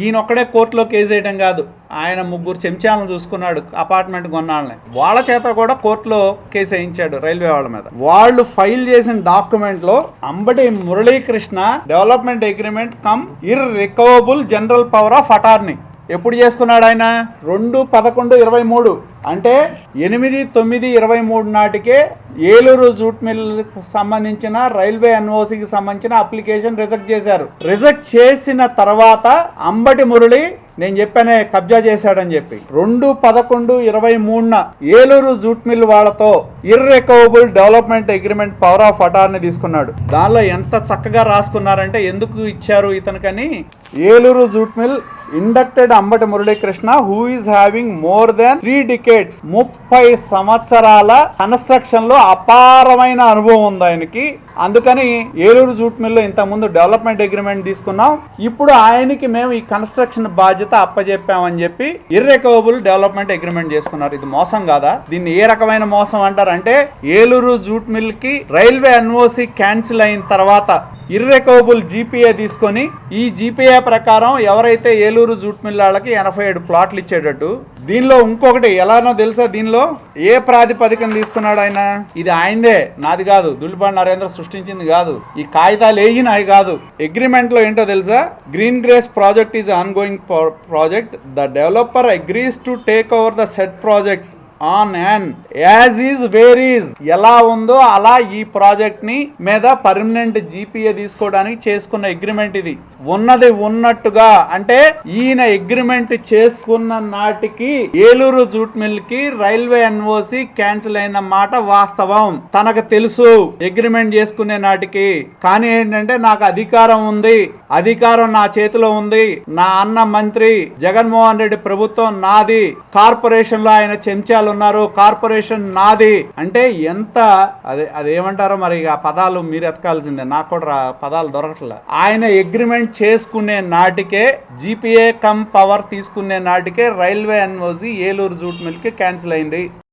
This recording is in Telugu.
ఈయనొక్కడే కోర్టులో కేసు వేయడం కాదు, ఆయన 3 చెంచాలను చూసుకున్నాడు అపార్ట్మెంట్ కొన్నాళ్ళని, వాళ్ళ చేత కూడా కోర్టులో కేసు వేయించాడు రైల్వే వాళ్ళ మీద. వాళ్ళు ఫైల్ చేసిన డాక్యుమెంట్ లో Ambati Muralikrishna development agreement cum irrevocable general power of attorney ఎప్పుడు చేసుకున్నాడు ఆయన? 2/11/23 అంటే 8/9/23 నాటికే ఏలూరు జూట్ మిల్ సంబంధించిన రైల్వే ఎన్ఓసికి సంబంధించిన అప్లికేషన్ రిజెక్ట్ చేశారు. రిజెక్ట్ చేసిన తర్వాత అంబటి మురళి నేను చెప్పానే కబ్జా చేశాడని చెప్పి 2/11/23 ఏలూరు జూట్ మిల్ వాళ్ళతో irrevocable development agreement power of attorney తీసుకున్నాడు. దానిలో ఎంత చక్కగా రాసుకున్నారంటే ఎందుకు ఇచ్చారు ఇతనికని, Eluru jute mill inducted Ambati Muralikrishna who is having more than 3 decades 30 సంవత్సరాల కన్స్ట్రక్షన్ లో అపారమైన అనుభవం ఉంది ఆయనకి. అందుకని ఏలూరు జూట్ మిల్ లో ఇంతకుముందు డెవలప్మెంట్ అగ్రిమెంట్ తీసుకున్నాం, ఇప్పుడు ఆయనకి మేము ఈ కన్స్ట్రక్షన్ బాధ్యత అప్పచెప్పామని చెప్పి ఇర్రికవబుల్ డెవలప్మెంట్ అగ్రిమెంట్ చేసుకున్నారు. ఇది మోసం కాదా? దీన్ని ఏ రకమైన మోసం అంటారంటే, ఏలూరు జూట్ మిల్ కి రైల్వే ఎన్ఓసి క్యాన్సిల్ అయిన తర్వాత ఇర్రికవబుల్ జీపీఏ తీసుకొని ఈ జీపీఏ ప్రకారం ఎవరైతే ఏలూరు జూట్ మిల్ వాళ్ళకి 87 ప్లాట్లు ఇచ్చేటట్టు, దీనిలో ఇంకొకటి ఎలానో తెలుసా, దీనిలో ఏ ప్రాతిపదికన తీసుకున్నాడు ఆయన? ఇది ఆయనదే, నాది కాదు, దుల్లిపాడి నరేంద్ర సృష్టించింది కాదు, ఈ కాగితాలు వేయినాయి కాదు. అగ్రిమెంట్ లో ఏంటో తెలుసా? Green grace project is on going project, the developer agrees to take over the set project on and as is where is, ఎలా ఉందో అలా ఈ ప్రాజెక్ట్ ని మీద పర్మనెంట్ జీపీఏ తీసుకోవడానికి చేసుకున్న అగ్రిమెంట్ ఇది. ఉన్నది ఉన్నట్టుగా అంటే ఈయన అగ్రిమెంట్ చేసుకున్న నాటికి ఏలూరు జూట్ మిల్ కి రైల్వే ఎన్ఓసి క్యాన్సిల్ అయిన మాట వాస్తవం, తనకు తెలుసు అగ్రిమెంట్ చేసుకునే నాటికి. కానీ ఏంటంటే నాకు అధికారం ఉంది, అధికారం నా చేతిలో ఉంది, నా అన్న మంత్రి జగన్మోహన్ రెడ్డి ప్రభుత్వం నాది, కార్పొరేషన్ లో ఆయన చెంచాలు ఉన్నారు, కార్పొరేషన్ నాది అంటే ఎంత అదేమంటారో మరి ఆ పదాలు మీరు ఎతకాల్సిందే, నాకు కూడా పదాలు దొరకట్లే. ఆయన అగ్రిమెంట్ చేసుకునే నాటికే జీపీఏ కమ్ పవర్ తీసుకునే నాటికే railway NOC Eluru jute mill కి క్యాన్సిల్ అయింది.